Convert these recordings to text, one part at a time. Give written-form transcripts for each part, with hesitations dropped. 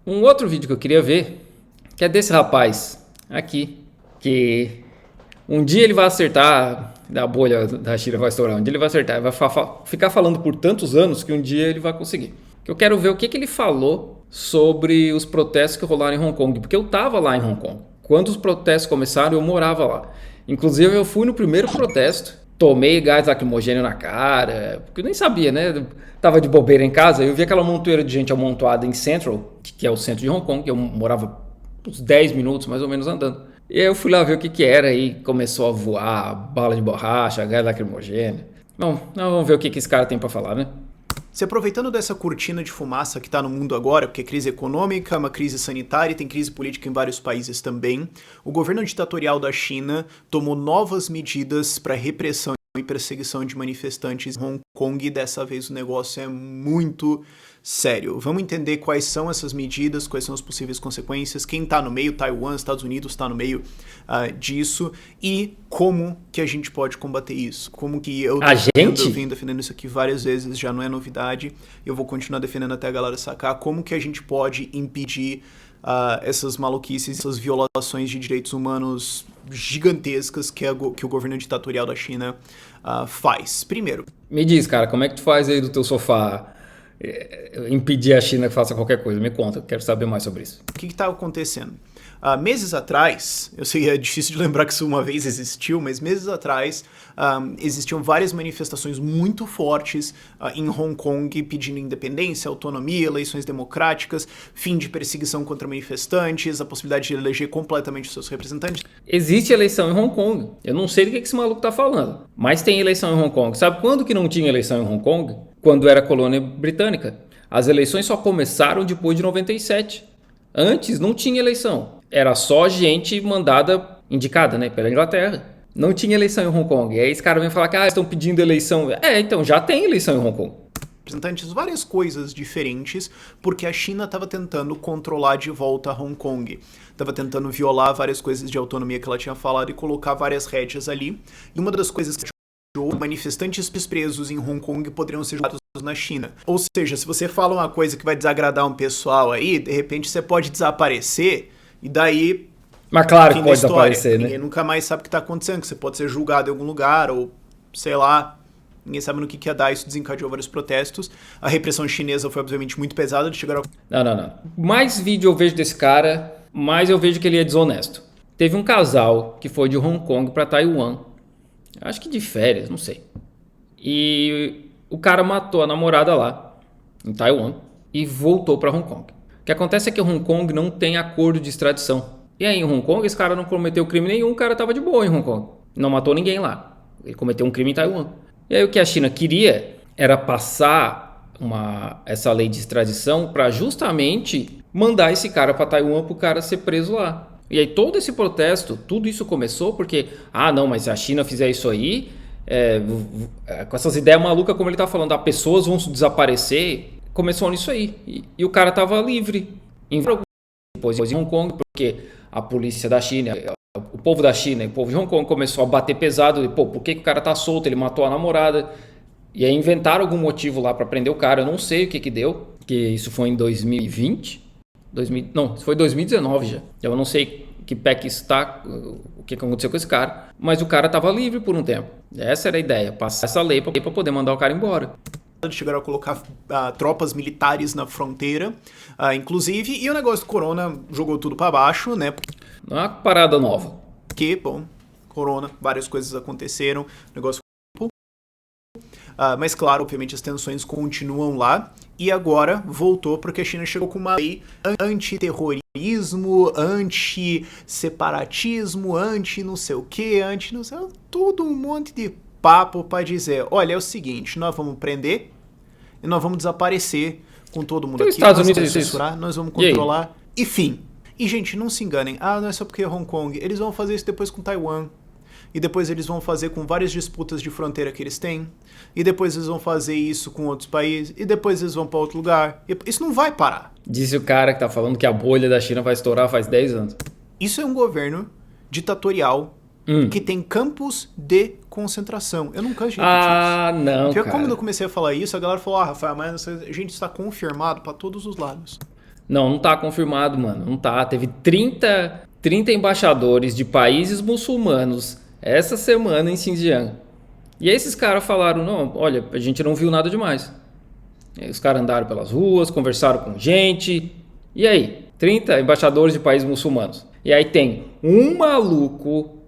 Um outro vídeo que eu queria ver, que é desse rapaz aqui, que um dia ele vai acertar, a bolha da China vai estourar, um dia ele vai acertar, vai ficar falando por tantos anos que um dia ele vai conseguir. Eu quero ver o que ele falou sobre os protestos que rolaram em Hong Kong, porque eu tava lá em Hong Kong. Quando os protestos começaram, eu morava lá. Inclusive, eu fui no primeiro protesto, tomei gás lacrimogênio na cara, porque eu nem sabia, né? Tava de bobeira em casa, eu vi aquela montoeira de gente amontoada em Central, que é o centro de Hong Kong, que eu morava uns 10 minutos mais ou menos andando. E aí eu fui lá ver o que era e começou a voar bala de borracha, gás lacrimogêneo. Bom, vamos ver o que esse cara tem pra falar, né? Se aproveitando dessa cortina de fumaça que está no mundo agora, porque é crise econômica, uma crise sanitária e tem crise política em vários países também, o governo ditatorial da China tomou novas medidas para repressão e perseguição de manifestantes em Hong Kong, e dessa vez o negócio é muito sério. Vamos entender quais são essas medidas, quais são as possíveis consequências, quem está no meio, Taiwan, Estados Unidos está no meio disso, e como que a gente pode combater isso. Como que eu venho defendendo isso aqui várias vezes, já não é novidade, eu vou continuar defendendo até a galera sacar, como que a gente pode impedir essas maluquices, essas violações de direitos humanos gigantescas que o governo ditatorial da China faz. Primeiro, me diz, cara, como é que tu faz aí do teu sofá impedir a China que faça qualquer coisa? Me conta, eu quero saber mais sobre isso. O que está acontecendo? Meses atrás, eu sei que é difícil de lembrar que isso uma vez existiu, mas meses atrás existiam várias manifestações muito fortes em Hong Kong pedindo independência, autonomia, eleições democráticas, fim de perseguição contra manifestantes, a possibilidade de eleger completamente os seus representantes. Existe eleição em Hong Kong. Eu não sei do que esse maluco tá falando, mas tem eleição em Hong Kong. Sabe quando que não tinha eleição em Hong Kong? Quando era colônia britânica. As eleições só começaram depois de 97. Antes não tinha eleição. Era só gente mandada, indicada, né, pela Inglaterra. Não tinha eleição em Hong Kong. E aí esse cara vem falar que estão pedindo eleição. Então já tem eleição em Hong Kong. Representantes, várias coisas diferentes, porque a China estava tentando controlar de volta Hong Kong. Estava tentando violar várias coisas de autonomia que ela tinha falado e colocar várias rédeas ali. E uma das coisas que manifestantes presos em Hong Kong poderiam ser julgados na China. Ou seja, se você fala uma coisa que vai desagradar um pessoal aí, de repente você pode desaparecer e daí... Mas claro que pode desaparecer, né? Ninguém nunca mais sabe o que está acontecendo, que você pode ser julgado em algum lugar ou, sei lá, ninguém sabe no que ia dar. Isso desencadeou vários protestos. A repressão chinesa foi obviamente muito pesada. De chegar ao... Não. Mais vídeo eu vejo desse cara, mais eu vejo que ele é desonesto. Teve um casal que foi de Hong Kong para Taiwan. Acho que de férias, não sei. E o cara matou a namorada lá, em Taiwan, e voltou para Hong Kong. O que acontece é que Hong Kong não tem acordo de extradição. E aí em Hong Kong esse cara não cometeu crime nenhum, o cara tava de boa em Hong Kong. Não matou ninguém lá. Ele cometeu um crime em Taiwan. E aí o que a China queria era passar essa lei de extradição para justamente mandar esse cara para Taiwan para o cara ser preso lá. E aí todo esse protesto, tudo isso começou porque, não, mas se a China fizer isso aí, com essas ideias malucas como ele tá falando, pessoas vão desaparecer, começou nisso aí. E o cara tava livre. Depois em Hong Kong, porque a polícia da China, o povo da China e o povo de Hong Kong começou a bater pesado, e, por que o cara tá solto, ele matou a namorada. E aí inventaram algum motivo lá para prender o cara, eu não sei o que deu, que isso foi em 2020. Não, foi 2019 já. Eu não sei que pé que está, o que aconteceu com esse cara, mas o cara estava livre por um tempo. Essa era a ideia, passar essa lei para poder mandar o cara embora. Chegaram a colocar tropas militares na fronteira, inclusive, e o negócio do corona jogou tudo para baixo, né? Não é uma parada nova. Porque, bom, corona, várias coisas aconteceram, negócio... mas claro, obviamente as tensões continuam lá, e agora voltou porque a China chegou com uma lei antiterrorismo, anti-separatismo, anti-não sei o que, anti-não sei... tudo um monte de papo para dizer, olha, é o seguinte, nós vamos prender e nós vamos desaparecer com todo mundo aqui, nós vamos censurar, nós vamos controlar, e fim. E gente, não se enganem, não é só porque é Hong Kong, eles vão fazer isso depois com Taiwan. E depois eles vão fazer com várias disputas de fronteira que eles têm. E depois eles vão fazer isso com outros países. E depois eles vão para outro lugar. Isso não vai parar. Disse o cara que tá falando que a bolha da China vai estourar faz 10 anos. Isso é um governo ditatorial que tem campos de concentração. Eu não canso de repetir isso. Não, porque cara. Quando eu comecei a falar isso, a galera falou, Rafael, mas a gente está confirmado para todos os lados. Não, não tá confirmado, mano. Não tá. Teve 30 embaixadores de países muçulmanos essa semana em Xinjiang. E aí esses caras falaram, não, olha, a gente não viu nada demais. E aí os caras andaram pelas ruas, conversaram com gente. E aí? 30 embaixadores de países muçulmanos. E aí tem um maluco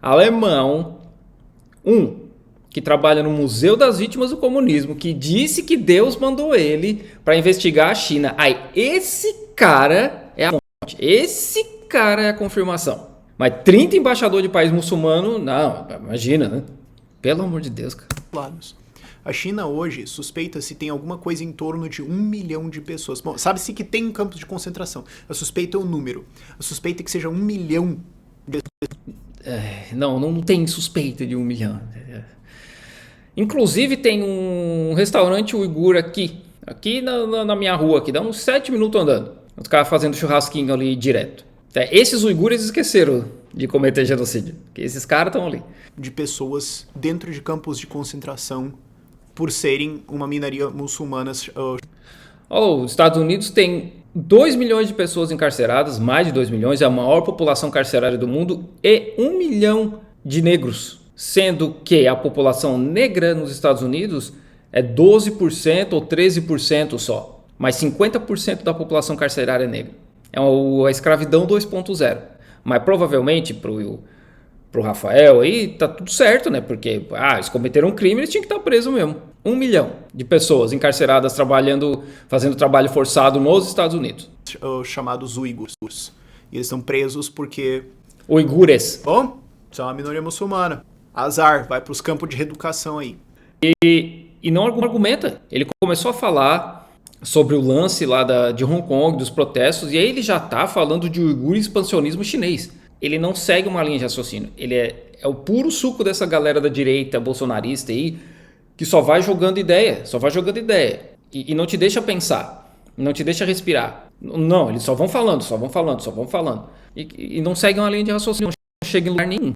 alemão, que trabalha no Museu das Vítimas do Comunismo, que disse que Deus mandou ele para investigar a China. Aí, esse cara é a fonte. Esse cara é a confirmação. Mas 30 embaixadores de país muçulmano, não, imagina, né? Pelo amor de Deus, cara. A China hoje suspeita-se tem alguma coisa em torno de 1 milhão de pessoas. Bom, sabe-se que tem campos de concentração. A suspeita é o número. A suspeita é que seja 1 milhão de pessoas. Não tem suspeita de 1 milhão. Inclusive tem um restaurante uigur aqui na minha rua, aqui, dá uns 7 minutos andando. Os caras fazendo churrasquinho ali direto. Esses uigures esqueceram de cometer genocídio, porque esses caras estão ali. De pessoas dentro de campos de concentração por serem uma minoria muçulmana. Os Estados Unidos tem 2 milhões de pessoas encarceradas, mais de 2 milhões, é a maior população carcerária do mundo, e 1 milhão de negros, sendo que a população negra nos Estados Unidos é 12% ou 13% só, mas 50% da população carcerária é negra. É a escravidão 2.0, mas provavelmente pro Rafael aí tá tudo certo, né? Porque eles cometeram um crime, eles tinham que estar presos mesmo. 1 milhão de pessoas encarceradas trabalhando, fazendo trabalho forçado nos Estados Unidos. Chamados uigures. E eles estão presos porque... Uigures. Bom, são uma minoria muçulmana. Azar, vai pros campos de reeducação aí. E não argumenta. Ele começou a falar sobre o lance lá de Hong Kong, dos protestos, e aí ele já tá falando de uigur expansionismo chinês. Ele não segue uma linha de raciocínio. Ele é o puro suco dessa galera da direita bolsonarista aí, que só vai jogando ideia. E não te deixa pensar. Não te deixa respirar. Não, eles só vão falando. E não seguem uma linha de raciocínio. Não chegam em lugar nenhum.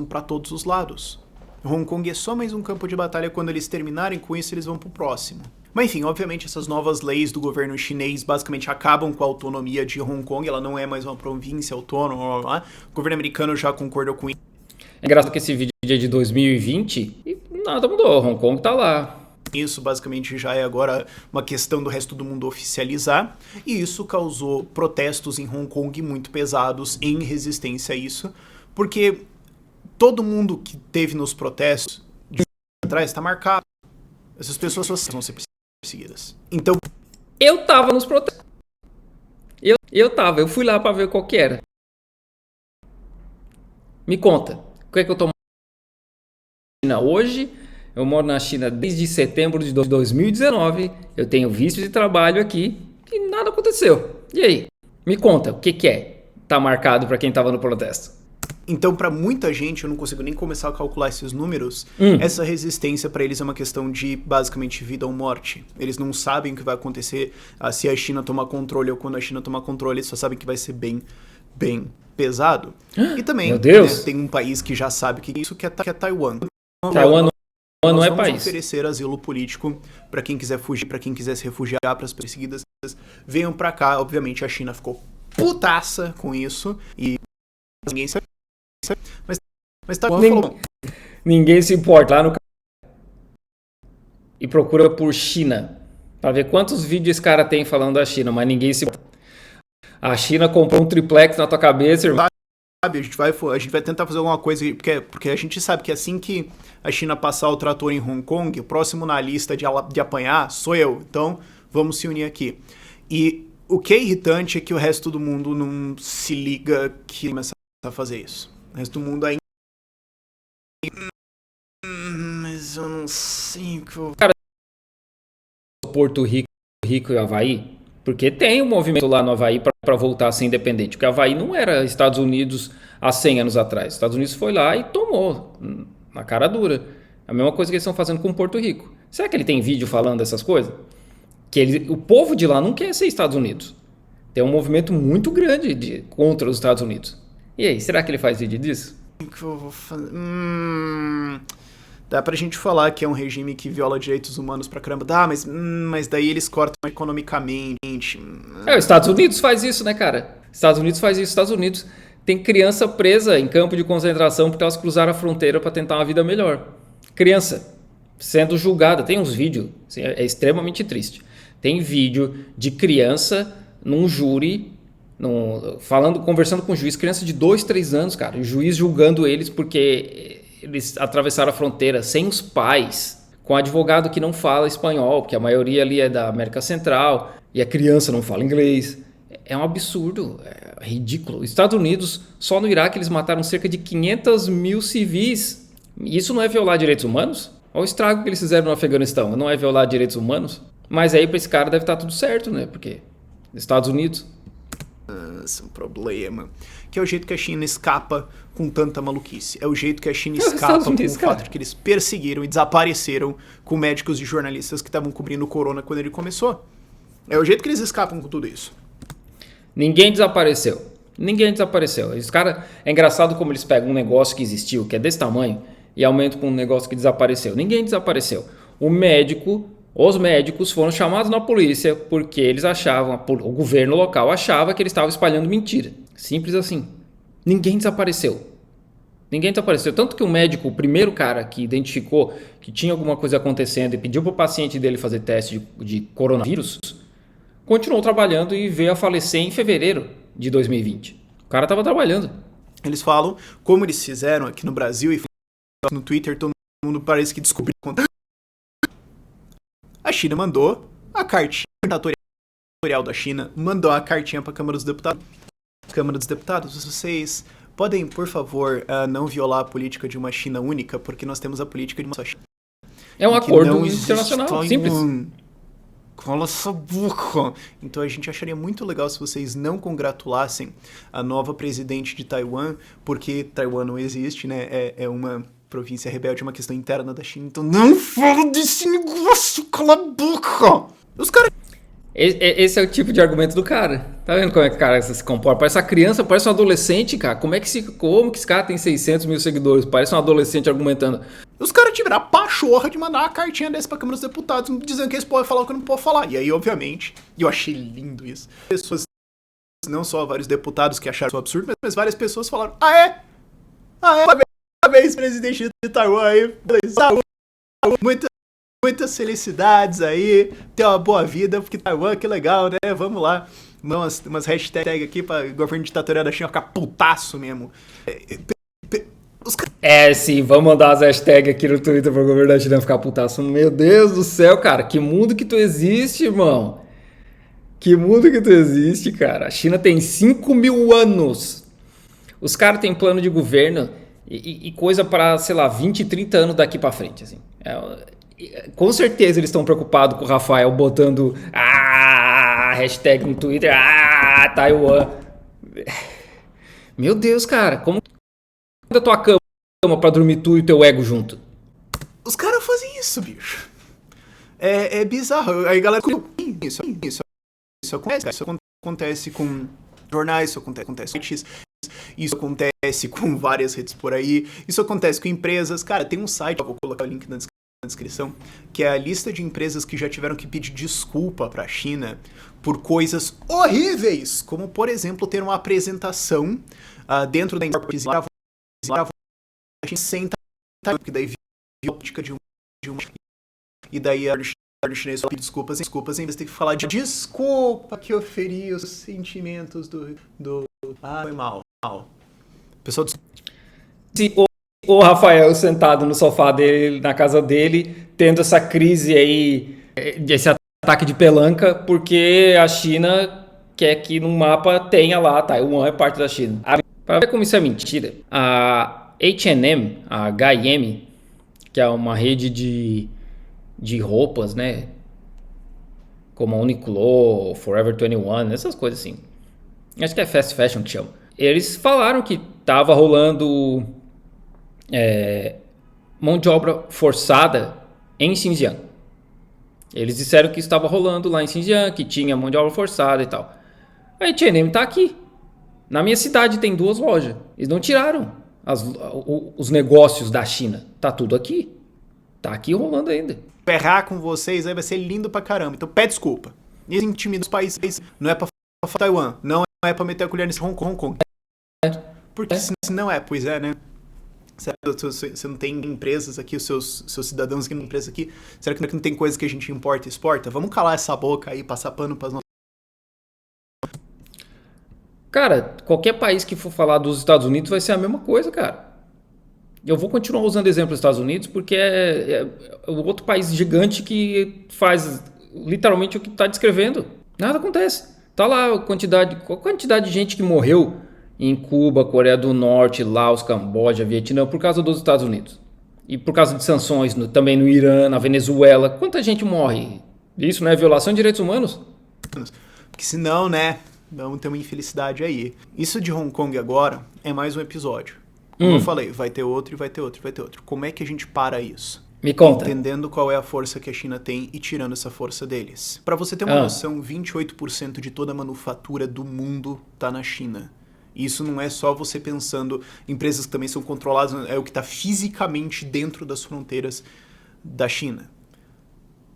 Para todos os lados. Hong Kong é só mais um campo de batalha. Quando eles terminarem com isso, eles vão pro próximo. Mas enfim, obviamente essas novas leis do governo chinês basicamente acabam com a autonomia de Hong Kong. Ela não é mais uma província autônoma. Blá, blá, blá. O governo americano já concordou com isso. É engraçado que esse vídeo é de 2020 e nada mudou. Hong Kong tá lá. Isso basicamente já é agora uma questão do resto do mundo oficializar. E isso causou protestos em Hong Kong muito pesados em resistência a isso. Porque todo mundo que teve nos protestos de atrás está marcado. Essas pessoas vão ser perseguidas. Então, eu tava nos protestos. Eu fui lá para ver qual que era. Me conta, o que é que eu tô na China hoje? Eu moro na China desde setembro de 2019. Eu tenho visto de trabalho aqui e nada aconteceu. E aí? Me conta, o que é? Tá marcado para quem tava no protesto. Então, para muita gente, eu não consigo nem começar a calcular esses números, essa resistência para eles é uma questão de, basicamente, vida ou morte. Eles não sabem o que vai acontecer se a China tomar controle ou quando a China tomar controle, eles só sabem que vai ser bem, bem pesado. E também, Meu Deus. Né, tem um país que já sabe que isso que é Taiwan. Taiwan não é vamos país. Oferecer asilo político para quem quiser fugir, para quem quiser se refugiar, para as perseguidas. Venham para cá. Obviamente, a China ficou putaça com isso e ninguém sabe. Mas Taiwan falou. Ninguém se importa lá no e procura por China para ver quantos vídeos esse cara tem falando da China, mas ninguém se importa. A China comprou um triplex na tua cabeça, irmão. A gente vai tentar fazer alguma coisa, porque a gente sabe que assim que a China passar o trator em Hong Kong, o próximo na lista de apanhar sou eu. Então, vamos se unir aqui. E o que é irritante é que o resto do mundo não se liga que começa a fazer isso. O resto do mundo ainda... Mas eu não sei o que eu... Cara, Porto Rico e Havaí, porque tem um movimento lá no Havaí para voltar a ser independente. Porque Havaí não era Estados Unidos há 100 anos atrás. Estados Unidos foi lá e tomou na cara dura. A mesma coisa que eles estão fazendo com Porto Rico. Será que ele tem vídeo falando dessas coisas? Que o povo de lá não quer ser Estados Unidos. Tem um movimento muito grande contra os Estados Unidos. E aí, será que ele faz vídeo disso? O que eu vou fazer? Dá pra gente falar que é um regime que viola direitos humanos pra caramba. Mas daí eles cortam economicamente. Os Estados Unidos faz isso, né, cara? Estados Unidos faz isso. Estados Unidos tem criança presa em campo de concentração porque elas cruzaram a fronteira para tentar uma vida melhor. Criança sendo julgada. Tem uns vídeos, assim, é extremamente triste. Tem vídeo de criança num júri, conversando com o juiz, criança de 2, 3 anos, cara. O juiz julgando eles porque eles atravessaram a fronteira sem os pais, com advogado que não fala espanhol, porque a maioria ali é da América Central, e a criança não fala inglês. É um absurdo, é ridículo. Os Estados Unidos, só no Iraque, eles mataram cerca de 500 mil civis. Isso não é violar direitos humanos? Olha o estrago que eles fizeram no Afeganistão. Não é violar direitos humanos? Mas aí para esse cara deve estar tudo certo, né? Porque Estados Unidos... Esse é um problema. Que é o jeito que a China escapa com tanta maluquice. É o jeito que a China escapa com o fato de que eles perseguiram e desapareceram com médicos e jornalistas que estavam cobrindo o corona quando ele começou. É o jeito que eles escapam com tudo isso. Ninguém desapareceu. Ninguém desapareceu. Os cara, é engraçado como eles pegam um negócio que existiu, que é desse tamanho, e aumentam com um negócio que desapareceu. Ninguém desapareceu. Os médicos foram chamados na polícia porque eles achavam, o governo local achava que eles estavam espalhando mentira. Simples assim. Ninguém desapareceu. Ninguém desapareceu. Tanto que o médico, o primeiro cara que identificou que tinha alguma coisa acontecendo e pediu para o paciente dele fazer teste de coronavírus, continuou trabalhando e veio a falecer em fevereiro de 2020. O cara estava trabalhando. Eles falam como eles fizeram aqui no Brasil e no Twitter, todo mundo parece que descobriu. A China mandou a cartinha ditatorial da China, mandou a cartinha para a Câmara dos Deputados. Câmara dos Deputados, vocês podem, por favor, não violar a política de uma China única, porque nós temos a política de uma só China. É um acordo internacional, simples. Cala essa boca. Então a gente acharia muito legal se vocês não congratulassem a nova presidente de Taiwan, porque Taiwan não existe, né? É uma província rebelde, uma questão interna da China. Então não fala desse negócio, cala a boca. Os caras... Esse é o tipo de argumento do cara. Tá vendo como é que o cara se comporta? Parece uma criança, parece um adolescente, cara. Como que esse cara tem 600 mil seguidores? Parece um adolescente argumentando. Os caras tiveram a pachorra de mandar uma cartinha dessa pra Câmara dos Deputados, dizendo que eles podem falar o que não podem falar. E aí, obviamente, eu achei lindo isso. Pessoas, não só vários deputados que acharam isso absurdo, mas várias pessoas falaram: parabéns, presidente de Taiwan aí. Muitas felicidades aí, ter uma boa vida, porque Taiwan, que legal, né? Vamos lá. Umas hashtags aqui pra governo ditatorial da China ficar putaço mesmo. Sim, vamos mandar as hashtags aqui no Twitter pro governo da China ficar putaço. Meu Deus do céu, cara, que mundo que tu existe, irmão. Que mundo que tu existe, cara. A China tem 5 mil anos. Os caras têm plano de governo e coisa pra, sei lá, 20, 30 anos daqui pra frente, assim. Com certeza eles estão preocupados com o Rafael botando hashtag no Twitter, Taiwan. Meu Deus, cara, como da tua cama pra dormir tu e o teu ego junto? Os caras fazem isso, bicho. É bizarro. Aí galera, isso acontece com jornais, isso acontece com sites, isso acontece com várias redes por aí, isso acontece com empresas. Cara, tem um site, eu vou colocar o link na descrição, que é a lista de empresas que já tiveram que pedir desculpa para a China por coisas horríveis, como, por exemplo, ter uma apresentação dentro da empresa sem porque daí viu a política de uma e daí a chinês pede desculpas, em vez de ter que falar de desculpa que eu feri os sentimentos do foi mal. Pessoal, o Rafael sentado no sofá dele, na casa dele, tendo essa crise aí, esse ataque de pelanca, porque a China quer que no mapa tenha lá, Taiwan é parte da China. Para ver como isso é mentira, a H&M, a H&M, que é uma rede de roupas, né, como a Uniqlo, Forever 21, essas coisas assim. Acho que é fast fashion que chama. Eles falaram que tava rolando mão de obra forçada em Xinjiang. Eles disseram que estava rolando lá em Xinjiang, que tinha mão de obra forçada e tal. A H&M tá aqui. Na minha cidade tem 2 lojas. Eles não tiraram os negócios da China. Tá tudo aqui. Tá aqui rolando ainda. Ferrar com vocês aí vai ser lindo pra caramba. Então pede desculpa. Isso intimida os países. Não é pra falar Taiwan. Não é pra meter a colher nesse Hong Kong. Porque se não é, pois é, né? Você não tem empresas aqui, os seus cidadãos aqui na empresa aqui. Será que não tem coisa que a gente importa e exporta? Vamos calar essa boca aí, passar pano pras nossas. Cara, qualquer país que for falar dos Estados Unidos vai ser a mesma coisa, cara. Eu vou continuar usando exemplo dos Estados Unidos porque é o outro país gigante que faz literalmente o que está descrevendo. Nada acontece. Tá lá qual quantidade de gente que morreu em Cuba, Coreia do Norte, Laos, Camboja, Vietnã por causa dos Estados Unidos. E por causa de sanções também no Irã, na Venezuela. Quanta gente morre? Isso não é violação de direitos humanos? Porque senão, né, vamos ter uma infelicidade aí. Isso de Hong Kong agora é mais um episódio. Como eu falei, vai ter outro e vai ter outro e vai ter outro. Como é que a gente para isso? Me conta. Entendendo qual é a força que a China tem e tirando essa força deles. Para você ter uma noção, 28% de toda a manufatura do mundo tá na China. Isso não é só você pensando em empresas que também são controladas, é o que está fisicamente dentro das fronteiras da China.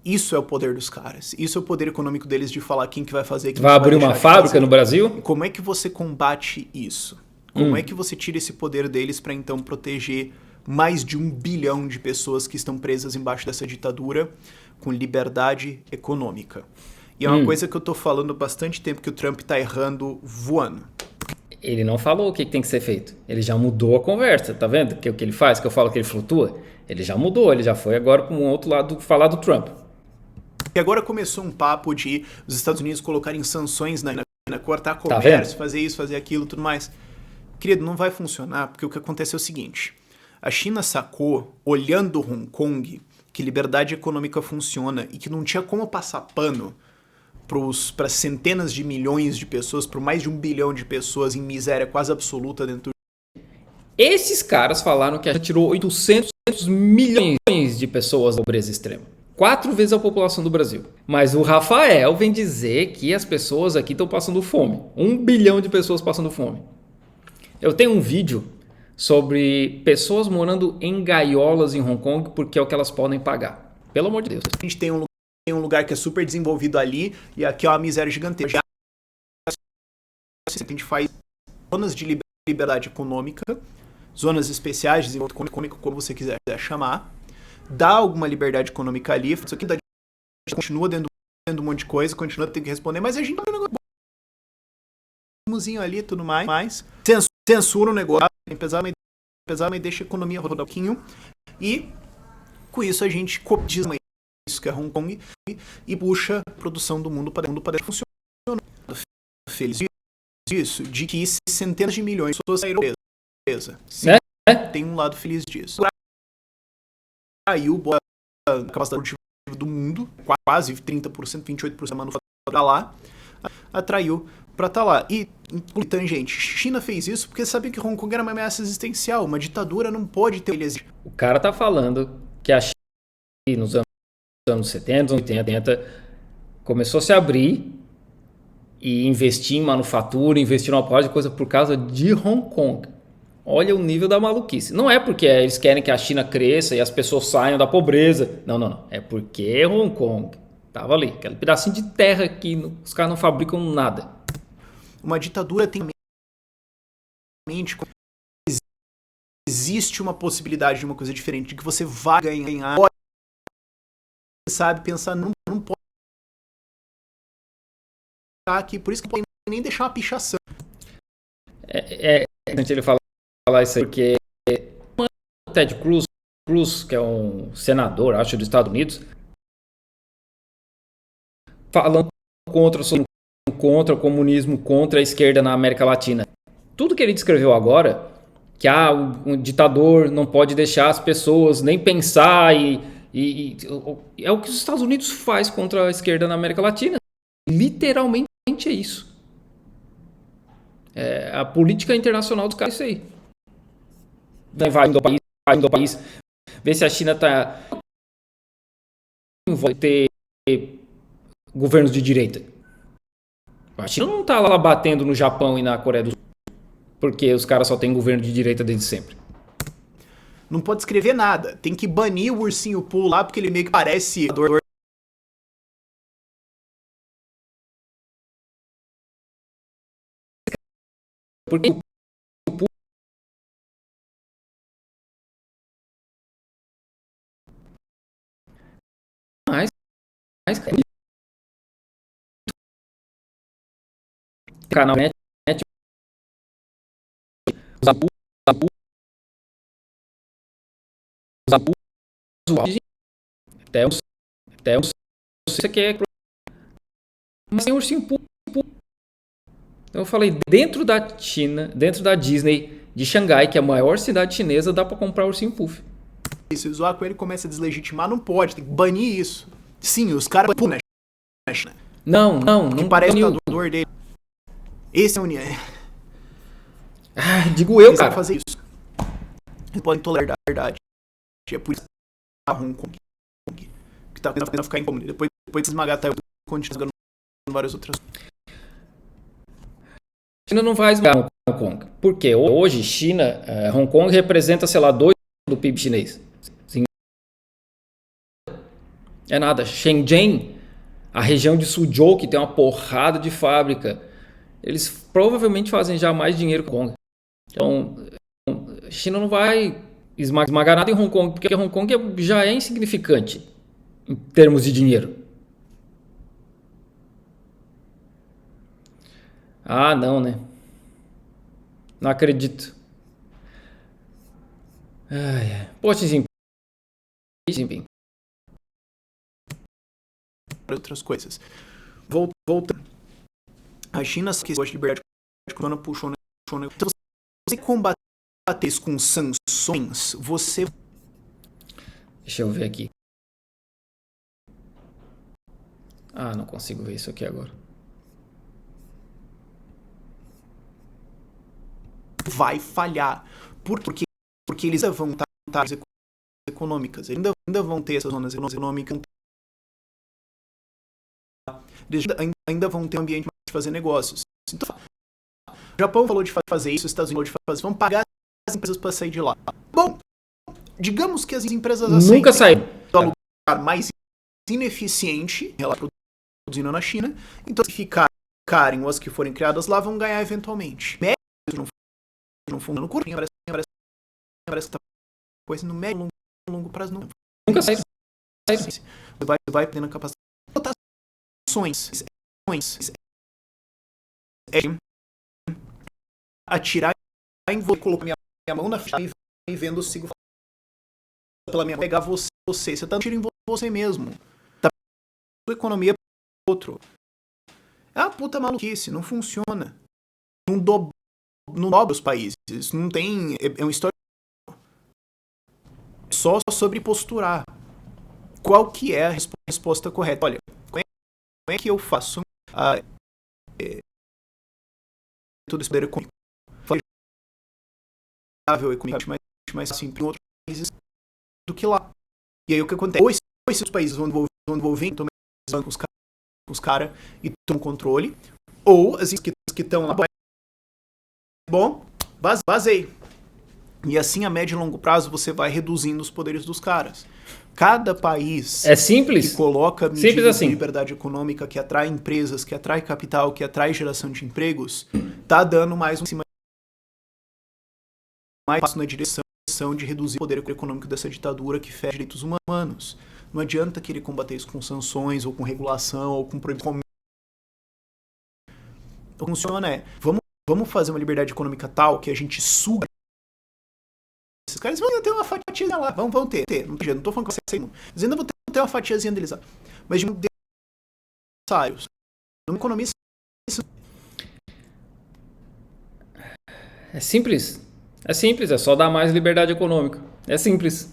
Isso é o poder dos caras. Isso é o poder econômico deles de falar quem que vai fazer. Quem vai abrir vai uma fábrica no Brasil? Como é que você combate isso? Como é que você tira esse poder deles para então proteger mais de 1 bilhão de pessoas que estão presas embaixo dessa ditadura com liberdade econômica? E é uma coisa que eu tô falando há bastante tempo que o Trump tá errando voando. Ele não falou o que tem que ser feito. Ele já mudou a conversa, tá vendo? Que o que ele faz, que eu falo que ele flutua. Ele já mudou, ele já foi agora para um outro lado falar do Trump. E agora começou um papo de os Estados Unidos colocarem sanções na China, cortar comércio, fazer isso, fazer aquilo, tudo mais. Querido, não vai funcionar, porque o que acontece é o seguinte. A China sacou, olhando Hong Kong, que liberdade econômica funciona e que não tinha como passar pano para centenas de milhões de pessoas, para mais de 1 bilhão de pessoas em miséria quase absoluta dentro. Esses caras falaram que a gente tirou 800 milhões de pessoas da pobreza extrema. 4 vezes a população do Brasil. Mas o Rafael vem dizer que as pessoas aqui estão passando fome. 1 bilhão de pessoas passando fome. Eu tenho um vídeo sobre pessoas morando em gaiolas em Hong Kong porque é o que elas podem pagar. Pelo amor de Deus. A gente tem um lugar que é super desenvolvido ali e aqui é uma miséria gigantesca. A gente faz zonas de liberdade econômica, zonas especiais de desenvolvimento econômico, como você quiser chamar, dá alguma liberdade econômica ali, isso aqui continua dentro um monte de coisa, continua tendo que responder, mas a gente tem um negócio ali e tudo mais, censura o negócio, pesar, mas deixa a economia rodar um pouquinho, e com isso a gente diz isso que é Hong Kong e puxa a produção do mundo para funcionar. Feliz disso, de que centenas de milhões de pessoas saíram presa. Sim, tem um lado feliz disso. Traiu a capacidade produtiva do mundo, quase 30%, 28% da manufatura tá lá, atraiu para estar lá. E, tangente, China fez isso porque sabia que Hong Kong era uma ameaça existencial, uma ditadura não pode ter... O cara tá falando que a China, nos anos 70, 80, começou a se abrir e investir em manufatura, investir numa porrada de coisa por causa de Hong Kong. Olha o nível da maluquice. Não é porque eles querem que a China cresça e as pessoas saiam da pobreza. Não. É porque Hong Kong tava ali. Aquele pedacinho de terra que os caras não fabricam nada. Uma ditadura tem existe uma possibilidade de uma coisa diferente, de que você vai ganhar, sabe, pensar, não pode estar aqui, por isso que não pode nem deixar uma pichação. É interessante ele falar isso aí, porque o Ted Cruz, que é um senador, acho, dos Estados Unidos, falando contra o comunismo, contra a esquerda na América Latina. Tudo que ele descreveu agora, que o ditador não pode deixar as pessoas nem pensar é o que os Estados Unidos faz contra a esquerda na América Latina. Literalmente é isso. É a política internacional dos caras, isso aí. Vai do país, ver se a China está vai ter governos de direita. A China não está lá batendo no Japão e na Coreia do Sul, porque os caras só têm governo de direita desde sempre. Não pode escrever nada. Tem que banir o ursinho Pooh lá, porque ele meio que parece... Porque mais, mais canal net, os abusos, até os isso aqui é, mas tem ursinho Pooh. Então eu falei, dentro da China, dentro da Disney de Xangai, que é a maior cidade chinesa, dá pra comprar ursinho Puff. Se zoar com ele começa a deslegitimar, não pode, tem que banir isso. Sim, os caras Pooh na China. Não parece baniu. o lutador dele. Esse é o União. Digo eu, Eles cara. vão fazer isso. Eles podem tolerar a verdade. É por isso que tá Hong Kong. Que tá tentando ficar incômodo. Depois de esmagar Taiwan, continua várias outras coisas. China não vai esmagar Hong Kong. Por quê? Hoje, Hong Kong representa, sei lá, 2% do PIB chinês. Sim. É nada. Shenzhen, a região de Suzhou, que tem uma porrada de fábrica, eles provavelmente fazem já mais dinheiro que Hong Kong. Então, a China não vai esmagar nada em Hong Kong, porque Hong Kong já é insignificante em termos de dinheiro. Ah, não, né? Não acredito. Pô, Xi Jinping. Outras coisas. Voltando. A China, que gosta de liberdade, puxou. Então, você combater isso com sanções, você... Deixa eu ver aqui. Ah, não consigo ver isso aqui agora. vai falhar. Porque eles ainda vão estar econômicas, eles ainda vão ter essas zonas econômicas, eles ainda vão ter um ambiente de fazer negócios. Então, o Japão falou de fazer isso, os Estados Unidos falou de fazer, vão pagar as empresas para sair de lá. Bom, digamos que as empresas nunca saíram do lugar mais ineficiente, produzindo na China, então se ficarem ou as que forem criadas lá vão ganhar eventualmente. Não fundo no curtinho, parece que tá coisa no médio e longo prazo não. Nunca saíram. Vai tendo a capacidade de votações, atirar em você, colocar minha mão na chave e vendo, sigo pela minha mão, pegar você tá dando tiro em você mesmo. Tá sua economia para outro. É uma puta maluquice, não funciona. Não dobra os países, não tem, é uma história só sobre posturar. Qual que é a resposta correta? Olha, como é que eu faço todo esse poder econômico? Economicamente mais simples em outros países do que lá. E aí o que acontece? Ou esses países vão envolver com os caras e tomam controle, ou as que estão lá, bom, vazei. E assim, a médio e longo prazo, você vai reduzindo os poderes dos caras. Cada país é simples. que coloca medidas assim. de liberdade econômica, que atrai empresas, que atrai capital, que atrai geração de empregos, tá dando mais passo na direção de reduzir o poder econômico dessa ditadura que fere direitos humanos. Não adianta querer combater isso com sanções, ou com regulação, ou com proibição. O que funciona é, vamos fazer uma liberdade econômica tal que a gente suga. Esses caras vão ter uma fatiazinha lá, vão ter. Não tô falando que vai ser muito. Eles ainda vão ter uma fatiazinha deles lá. Mas de necessários. Numa economia... É simples. É simples, é só dar mais liberdade econômica. É simples.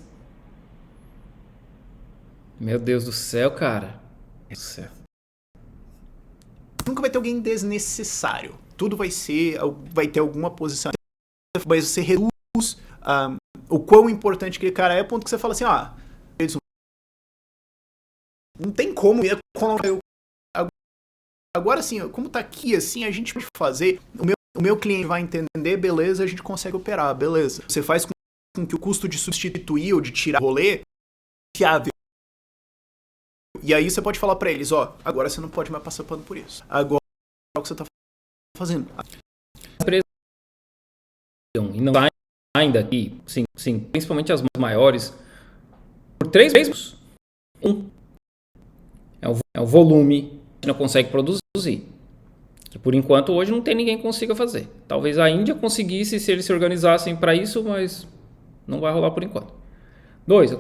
Meu Deus do céu, cara. Meu Deus do céu. Nunca vai ter alguém desnecessário. Tudo vai ter alguma posição. Mas você reduz o quão importante aquele cara é, a ponto que você fala assim, não tem como. Agora sim, como tá aqui assim, a gente pode fazer, o meu cliente vai entender, beleza, a gente consegue operar, beleza. Você faz com com que o custo de substituir ou de tirar o rolê é fiável. E aí você pode falar para eles, ó, agora você não pode mais passar pano por isso. Agora é o que você tá fazendo. E não saem daqui, sim, principalmente as maiores, por 3 vezes. É o volume que não consegue produzir. Que por enquanto hoje não tem ninguém que consiga fazer. Talvez a Índia conseguisse se eles se organizassem para isso, mas não vai rolar por enquanto. 2,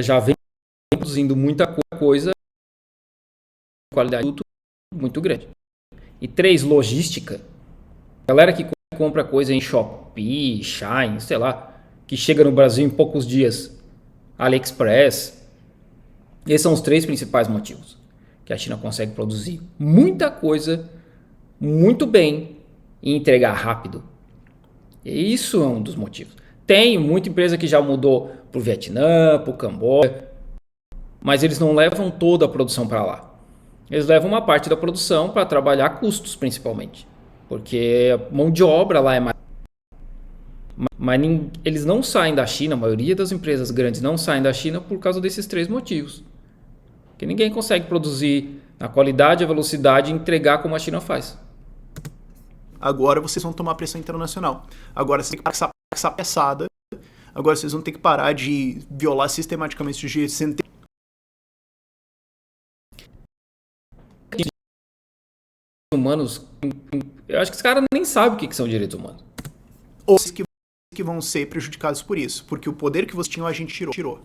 já vem produzindo muita coisa, qualidade muito grande. E 3, logística. Galera que compra coisa em Shopee, Shine, sei lá, que chega no Brasil em poucos dias, AliExpress. Esses são os 3 principais motivos que a China consegue produzir muita coisa muito bem e entregar rápido. E isso é um dos motivos. Tem muita empresa que já mudou para o Vietnã, para o Camboja, mas eles não levam toda a produção para lá. Eles levam uma parte da produção para trabalhar custos, principalmente, porque a mão de obra lá é mais. Mas eles não saem da China, a maioria das empresas grandes não saem da China por causa desses 3 motivos. Que ninguém consegue produzir na qualidade, a velocidade e entregar como a China faz. Agora vocês vão tomar pressão internacional. Agora vocês têm que passar essa peçada. Agora vocês vão ter que parar de violar sistematicamente os direitos humanos. Eu acho que os caras nem sabem o que são direitos humanos. Ou que vão ser prejudicados por isso. Porque o poder que você tinha a gente tirou.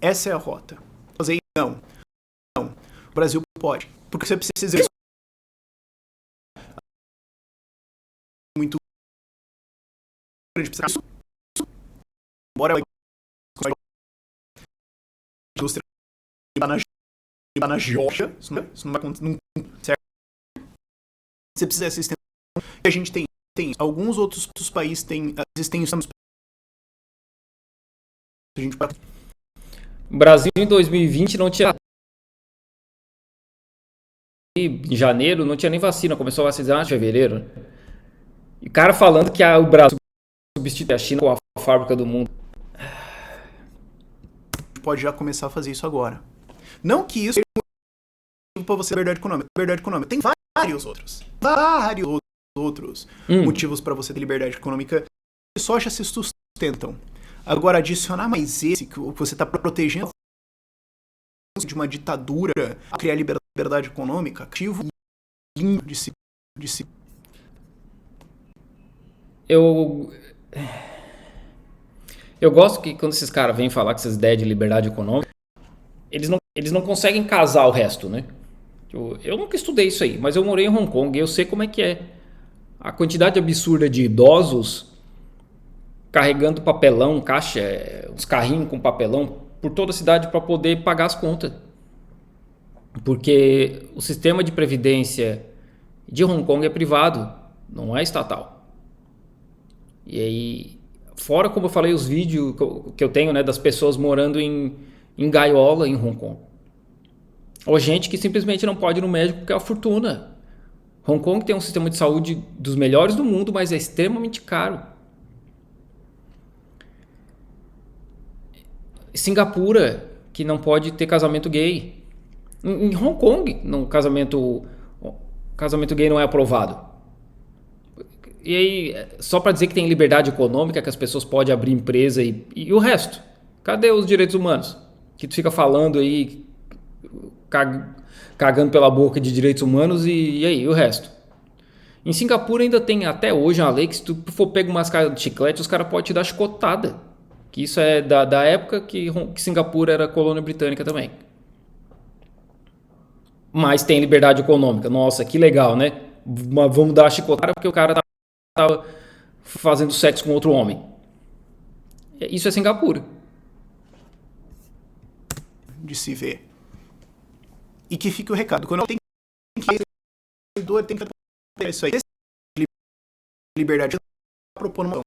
Essa é a rota. Fazer não. O Brasil pode. Porque você precisa muito grande. Embora a indústria na Geórgia, isso não vai acontecer, certo? Você precisa de assistência. A gente tem alguns outros países têm assistência. O Brasil em 2020 não tinha. Em janeiro não tinha nem vacina, começou a vacinar em fevereiro. E o cara falando que o Brasil substitui a China com a fábrica do mundo. Pode já começar a fazer isso agora. Não que isso seja motivo para você ter liberdade econômica. Liberdade econômica. Tem vários outros motivos para você ter liberdade econômica que só já se sustentam. Agora, adicionar mais esse, que você está protegendo de uma ditadura, a criar liberdade econômica, ativo lindo de si. Eu gosto que quando esses caras vêm falar com essas ideias de liberdade econômica, eles não conseguem casar o resto, né? Eu nunca estudei isso aí, mas eu morei em Hong Kong e eu sei como é que é. A quantidade absurda de idosos carregando papelão, caixa, uns carrinhos com papelão por toda a cidade para poder pagar as contas. Porque o sistema de previdência de Hong Kong é privado, não é estatal. E aí, fora como eu falei, os vídeos que eu tenho, né, das pessoas morando em gaiola em Hong Kong. Ou gente que simplesmente não pode ir no médico porque é uma fortuna. Hong Kong tem um sistema de saúde dos melhores do mundo, mas é extremamente caro. Singapura, que não pode ter casamento gay. Em Hong Kong, casamento gay não é aprovado. E aí, só para dizer que tem liberdade econômica, que as pessoas podem abrir empresa e o resto? Cadê os direitos humanos? Que tu fica falando aí, cagando pela boca de direitos humanos e aí, o resto? Em Singapura ainda tem até hoje uma lei que se tu for pegar umas caras de chiclete, os caras podem te dar chicotada. Que isso é da época que Singapura era colônia britânica também. Mas tem liberdade econômica. Nossa, que legal, né? Vamos dar a chicotada porque o cara tava fazendo sexo com outro homem. Isso é Singapura. De se ver. E que fique o recado. Quando tem que ter isso aí. Liberdade propor uma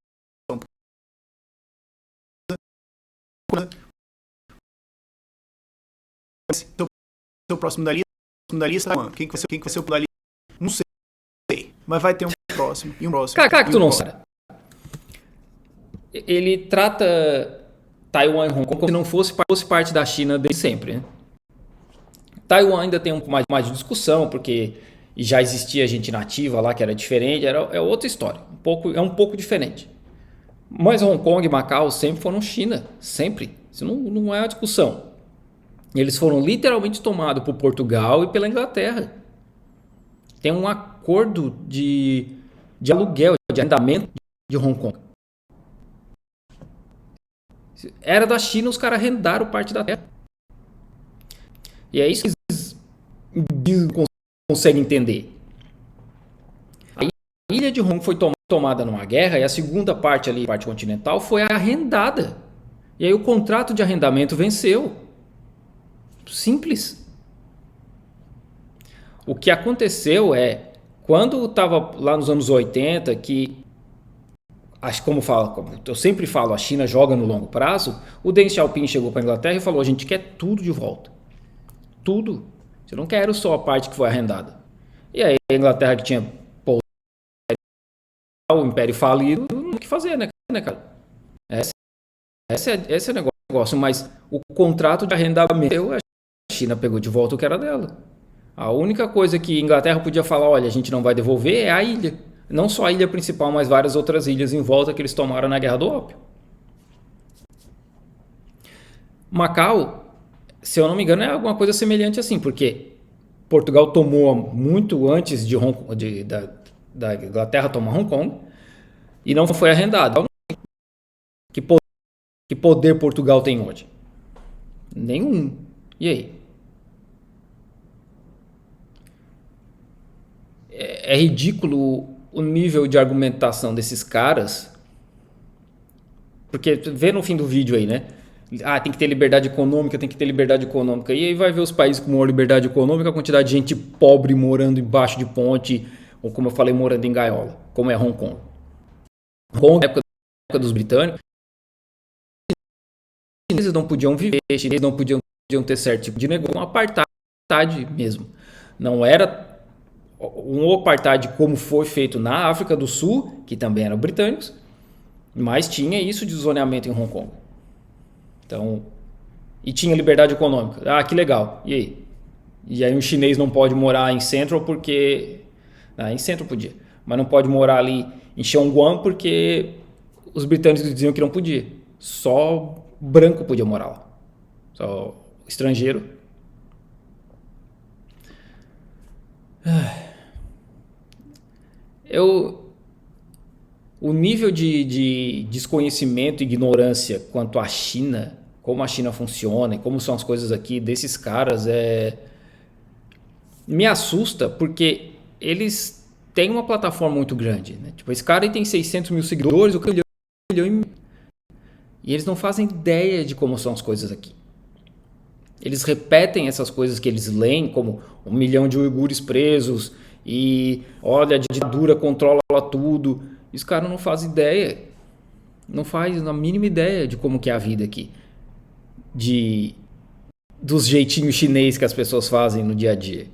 seu próximo da lista, quem vai ser o da lista? Não sei. Mas vai ter um próximo e um próximo. Cara, que tu não sabe. ele trata Taiwan e Hong Kong como se não fosse parte da China desde sempre, né? Taiwan ainda tem um pouco mais de discussão, porque já existia gente nativa lá que era diferente, é outra história, é um pouco diferente. Mas Hong Kong e Macau sempre foram China, sempre. Isso não é uma discussão. Eles foram literalmente tomados por Portugal e pela Inglaterra. Tem um acordo de aluguel, de arrendamento de Hong Kong. Era da China, os caras arrendaram parte da terra. E é isso que eles conseguem entender. A ilha de Hong Kong foi tomada numa guerra e a segunda parte ali, a parte continental, foi arrendada. E aí o contrato de arrendamento venceu. Simples. O que aconteceu é, quando estava lá nos anos 80, que, como eu sempre falo, a China joga no longo prazo, o Deng Xiaoping chegou para a Inglaterra e falou, a gente quer tudo de volta. Tudo. Eu não quero só a parte que foi arrendada. E aí a Inglaterra, que tinha o Império falido, não tinha o que fazer, né, cara? Esse é o negócio. Mas o contrato de arrendamento, a China pegou de volta o que era dela. A única coisa que a Inglaterra podia falar, olha, a gente não vai devolver, é a ilha. Não só a ilha principal, mas várias outras ilhas em volta que eles tomaram na Guerra do Ópio. Macau, se eu não me engano, é alguma coisa semelhante assim, porque Portugal tomou muito antes da Inglaterra tomar Hong Kong e não foi arrendado. Que poder Portugal tem hoje? Nenhum. E aí? É ridículo o nível de argumentação desses caras, porque vê no fim do vídeo aí, né? Tem que ter liberdade econômica, tem que ter liberdade econômica. E aí vai ver os países com maior liberdade econômica, a quantidade de gente pobre morando embaixo de ponte, ou como eu falei, morando em gaiola, como é Hong Kong. Hong Kong, na época dos britânicos, os chineses não podiam viver, os chineses não podiam ter certo tipo de negócio, um apartheid mesmo. Não era um apartheid como foi feito na África do Sul, que também eram britânicos, mas tinha isso de zoneamento em Hong Kong. Então, e tinha liberdade econômica. Que legal. E aí? E aí um chinês não pode morar em Central porque... em Central podia. Mas não pode morar ali em Sheung-wan porque os britânicos diziam que não podia. Só branco podia morar lá. Só estrangeiro. O nível de desconhecimento e ignorância quanto à China, como a China funciona e como são as coisas aqui desses caras me assusta, porque eles têm uma plataforma muito grande, né? Tipo, esse cara aí tem 600 mil seguidores, o cara e eles não fazem ideia de como são as coisas aqui. Eles repetem essas coisas que eles leem, como 1 milhão de uigures presos e olha, a ditadura controla tudo. E os caras não fazem ideia, não fazem a mínima ideia de como que é a vida aqui, dos jeitinhos chinês que as pessoas fazem no dia a dia.